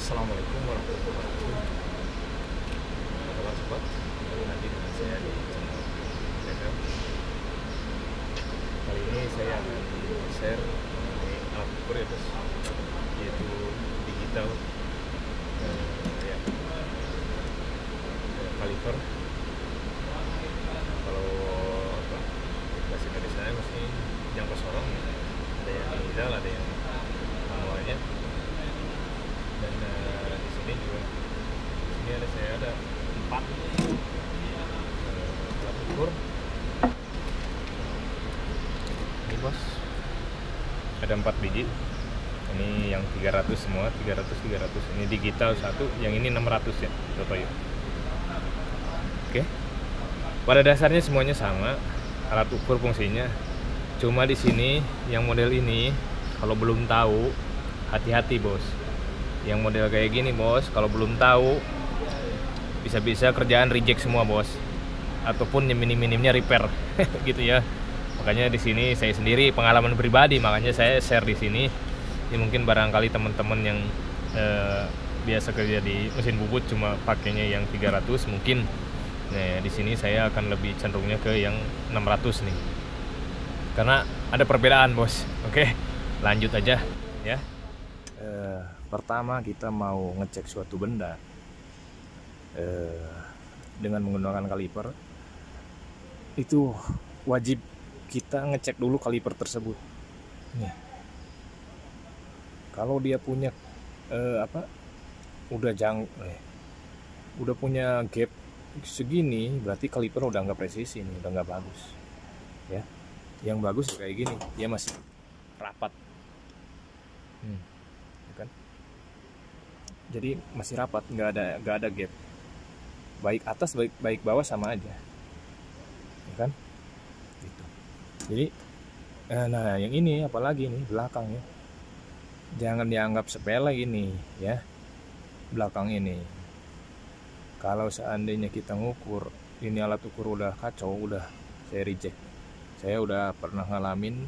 Assalamualaikum warahmatullahi wabarakatuh. Apa kabar sobat? Kembali lagi dengan saya di channel Telegram. Kali ini saya akan share mengenai alat ukur ya bos, yaitu digital kaliper. Kalau bahasa Indonesia masih yang sorong, ada yang digital, ada yang manualnya. Dan di sini juga, di sini saya ada 4 alat ukur. Ini bos, ada 4 biji. Ini yang 300 semua, 300. Ini digital satu, yang ini 600 ya, Totoyo. Oke. Pada dasarnya semuanya sama, alat ukur fungsinya. Cuma di sini yang model ini, kalau belum tahu, hati-hati bos. Yang model kayak gini bos, kalau belum tahu bisa-bisa kerjaan reject semua bos, ataupun yang minim-minimnya repair gitu ya. Makanya di sini saya sendiri pengalaman pribadi, makanya saya share di sini. Ini mungkin barangkali teman-teman yang biasa kerja di mesin bubut cuma pakainya yang 300 mungkin. Nah, di sini saya akan lebih cenderungnya ke yang 600 nih. Karena ada perbedaan bos. Oke, lanjut aja ya. Pertama kita mau ngecek suatu benda dengan menggunakan kaliper, itu wajib kita ngecek dulu kaliper tersebut. Nih, kalau dia punya udah punya gap segini, berarti kaliper udah nggak presisi nih, udah nggak bagus ya. Yang bagus kayak gini, dia masih rapat. Kan? Jadi masih rapat, nggak ada gap, baik atas baik bawah sama aja ya kan gitu. Jadi nah yang ini apalagi nih belakang ya, jangan dianggap sepele ini ya. Belakang ini kalau seandainya kita ngukur ini alat ukur udah kacau, udah saya reject. Saya udah pernah ngalamin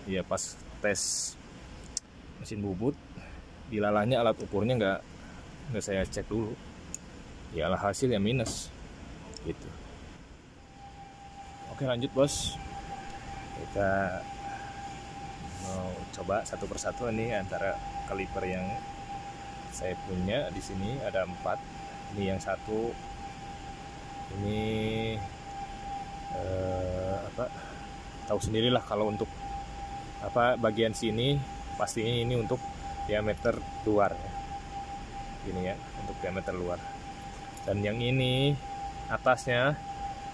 ya, pas tes mesin bubut, dilalahnya alat ukurnya nggak saya cek dulu, ya hasil ya minus gitu. Oke lanjut bos, kita mau coba satu persatu nih antara kaliper yang saya punya. Di sini ada 4, ini yang satu ini tahu sendirilah kalau untuk bagian sini pastinya ini untuk diameter luar ya. Ini ya untuk diameter luar, dan yang ini atasnya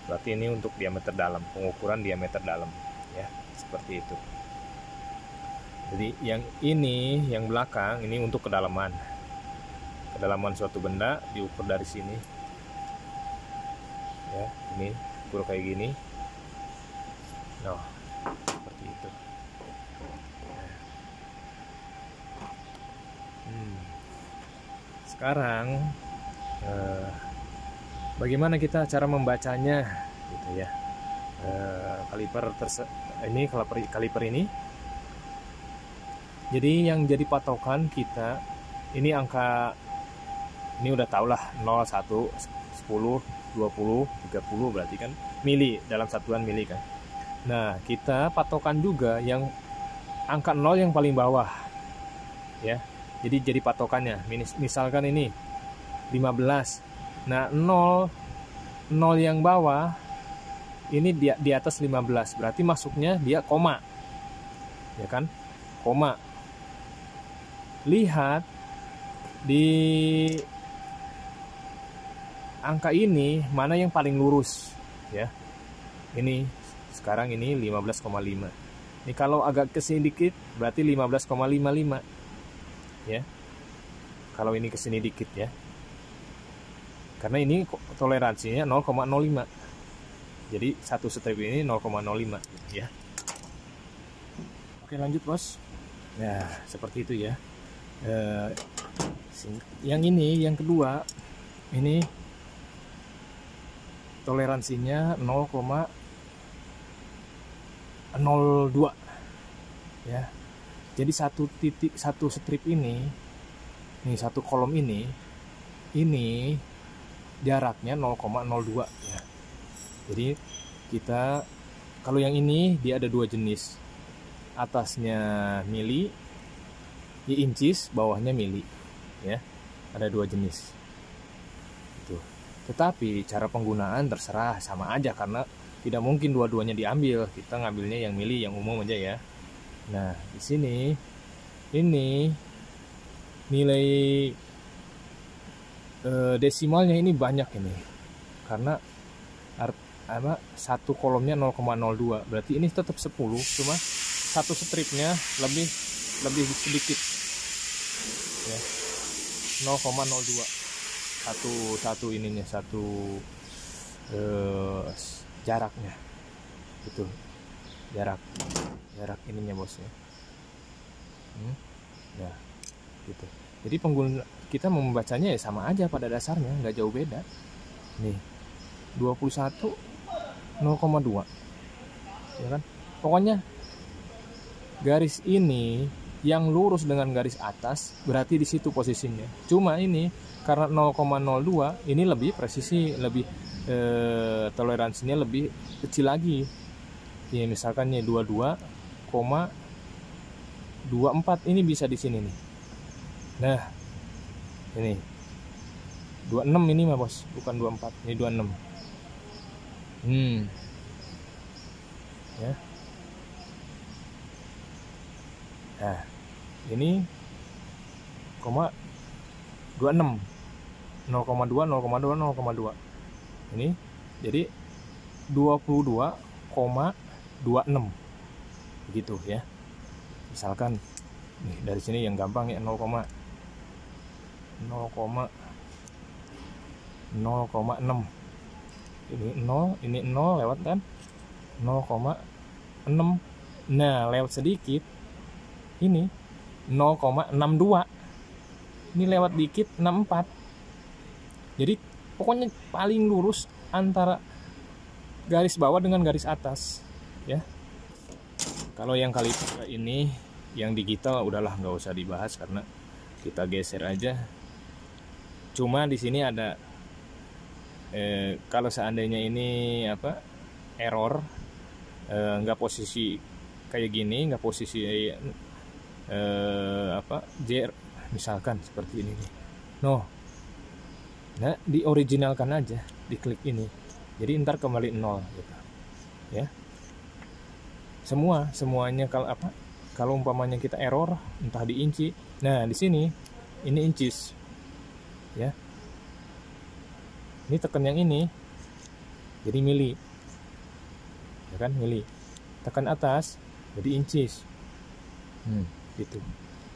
berarti ini untuk diameter dalam, pengukuran diameter dalam ya, seperti itu. Jadi yang ini, yang belakang ini untuk kedalaman suatu benda, diukur dari sini ya. Ini ukur kayak gini, nah seperti itu. Sekarang bagaimana kita cara membacanya gitu ya. Kaliper ini jadi yang jadi patokan kita ini angka, ini udah tau lah, 0, 1, 10, 20, 30 berarti kan mili, dalam satuan mili kan. Nah kita patokan juga yang angka 0 yang paling bawah ya. Jadi patokannya, misalkan ini 15. Nah 0 yang bawah ini di atas 15, berarti masuknya dia koma ya kan, koma. Lihat di angka ini mana yang paling lurus ya. Ini sekarang ini 15,5. Ini kalau agak kesini dikit berarti 15,55 ya. Kalau ini kesini dikit ya, karena ini toleransinya 0,05. Jadi satu strip ini 0,05 ya. Oke lanjut bos. Nah seperti itu ya. Yang ini yang kedua, ini toleransinya 0,02 ya. Jadi satu strip ini Nih satu kolom ini jaraknya 0,02 ya. Jadi kita kalau yang ini dia ada dua jenis, atasnya mili, inches, bawahnya mili ya, ada dua jenis itu. Tetapi cara penggunaan terserah, sama aja karena tidak mungkin dua-duanya diambil, kita ngambilnya yang mili, yang umum aja ya. Nah di sini ini nilai desimalnya ini banyak ini karena satu kolomnya 0,02, berarti ini tetap 10, cuma satu stripnya lebih sedikit ya, 0,02 satu ininya, satu jaraknya itu, jarak ininya bosnya. Nah gitu. Jadi pengguna kita membacanya ya sama aja pada dasarnya, nggak jauh beda. Nih 21 0,2 ya kan. Pokoknya garis ini yang lurus dengan garis atas berarti di situ posisinya. Cuma ini karena 0,02 ini lebih presisi, lebih toleransinya lebih kecil lagi. Ya misalkan nih 22,24 ini bisa di sini nih. Nah, ini 26 ini mah bos, bukan 24, ini 26. Ya. Nah, ini 26, 0,2, 0,2, 0,2. Ini jadi 22,26 begitu ya. Misalkan nih dari sini yang gampang ya, 0,6 ini 0 lewat kan 0,6. Nah lewat sedikit ini 0,62, ini lewat dikit 64. Jadi pokoknya paling lurus antara garis bawah dengan garis atas ya. Kalau yang kaliper ini yang digital udahlah nggak usah dibahas karena kita geser aja. Cuma di sini ada kalau seandainya ini error, nggak posisi kayak gini, nggak posisi misalkan seperti ini nih. Nah dioriginalkan aja, diklik ini, jadi ntar kembali 0 gitu ya. Semuanya kalau umpamanya kita error entah di inci, nah di sini ini inches ya, ini tekan yang ini jadi mili ya kan, mili, tekan atas jadi inches gitu.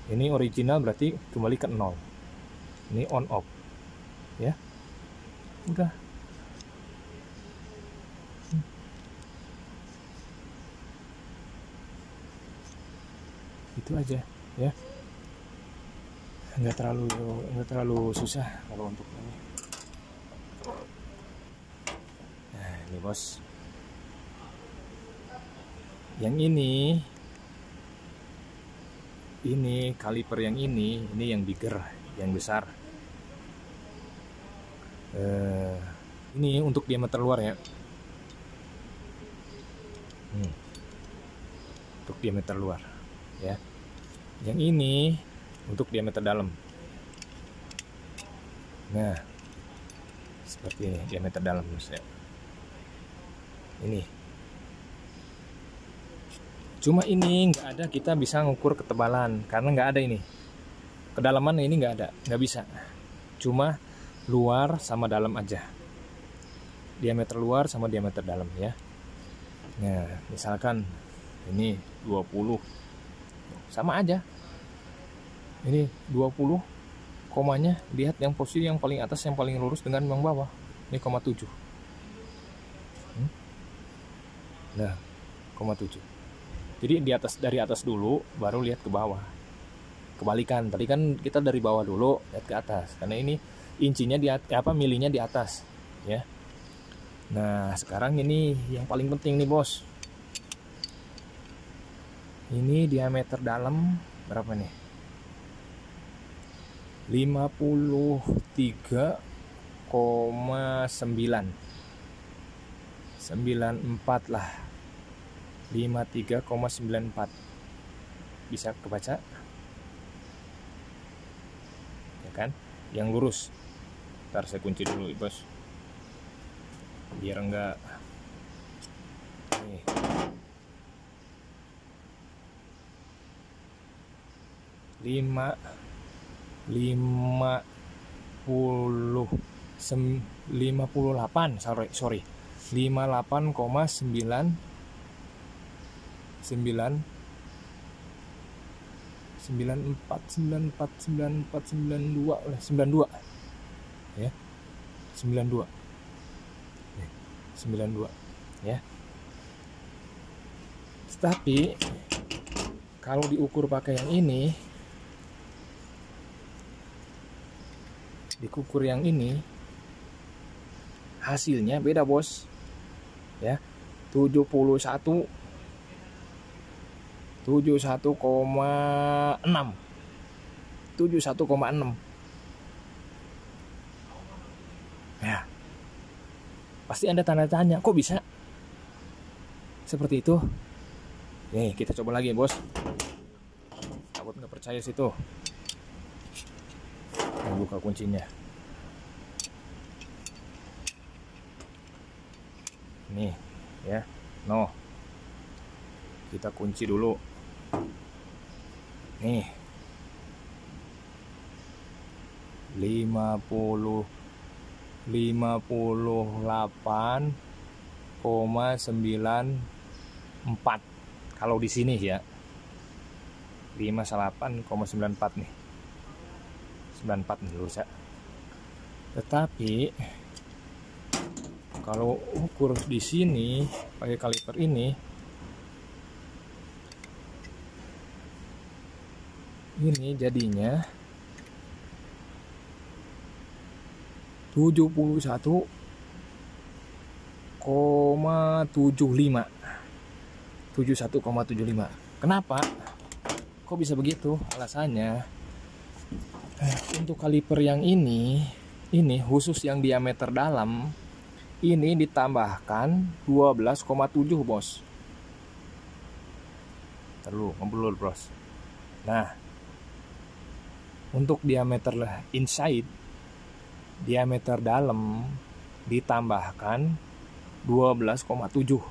Ini original berarti kembali ke 0, ini on off ya, udah. Itu aja ya, nggak terlalu susah kalau untuk ini. Nah ini bos, yang ini kaliper yang ini yang bigger, yang besar. Ini untuk diameter luar ya, untuk diameter luar ya. Yang ini untuk diameter dalam. Nah seperti ini diameter dalam ya. Ini cuma ini nggak ada, kita bisa ngukur ketebalan karena nggak ada ini, kedalaman ini nggak ada, nggak bisa, cuma luar sama dalam aja, diameter luar sama diameter dalam ya. Nah misalkan ini 20, sama aja, ini 20 komanya, lihat yang posisi yang paling atas yang paling lurus dengan yang bawah, ini 0,7. Nah 0,7, jadi dari atas dulu baru lihat ke bawah, kebalikan. Tadi kan kita dari bawah dulu lihat ke atas, karena ini incinya milinya di atas ya. Nah sekarang ini yang paling penting nih bos, ini diameter dalam berapa nih? 53,94 lah, 53,94. Bisa kebaca ya kan, yang lurus. Ntar saya kunci dulu bos, biar enggak nih. Lima 58, sorry 58,92 ya, 92 ya. Tetapi kalau diukur pakai yang ini, dikukur yang ini, hasilnya beda bos ya, 71,6 ya. Pasti Anda tanda tanya, kok bisa seperti itu? Nih kita coba lagi bos, takut nggak percaya situ. Buka kuncinya nih ya, kita kunci dulu nih, 58,94 kalau di sini ya, 58,94 nih, 94 nih lurus ya. Tetapi kalau ukur di sini pakai kaliper ini jadinya 71,75. Kenapa? Kok bisa begitu? Alasannya, untuk kaliper yang ini khusus yang diameter dalam ini ditambahkan 12,7 bos. Terlalu ngebelur bos. Nah, untuk diameter inside, diameter dalam ditambahkan 12,7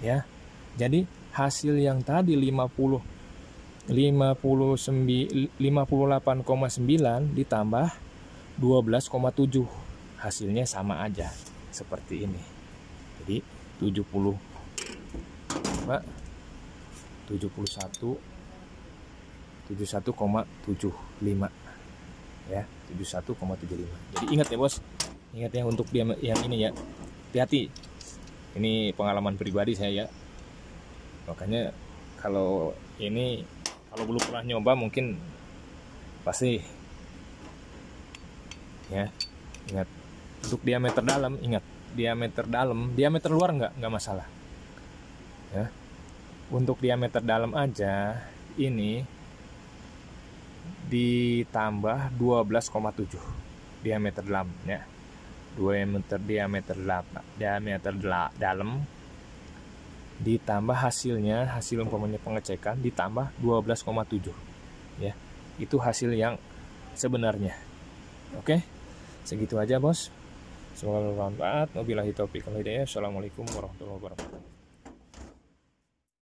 ya. Jadi hasil yang tadi 58,9 ditambah 12,7, hasilnya sama aja seperti ini. Jadi 71,75 ya, 71,75. Jadi ingat ya bos, ingat ya untuk dia yang ini ya, hati-hati. Ini pengalaman pribadi saya ya. Makanya kalau ini, kalau belum pernah nyoba mungkin pasti ya. Ingat untuk diameter dalam, ingat diameter dalam, diameter luar nggak masalah ya. Untuk diameter dalam aja ini ditambah 12,7 diameter dalam ya. Diameter dalam ditambah hasilnya, hasil umpamanya pengecekan ditambah 12,7 ya. Itu hasil yang sebenarnya. Oke, segitu aja bos. Semoga bermanfaat. Wabillahi taufiq wal hidayah. Assalamualaikum warahmatullahi wabarakatuh.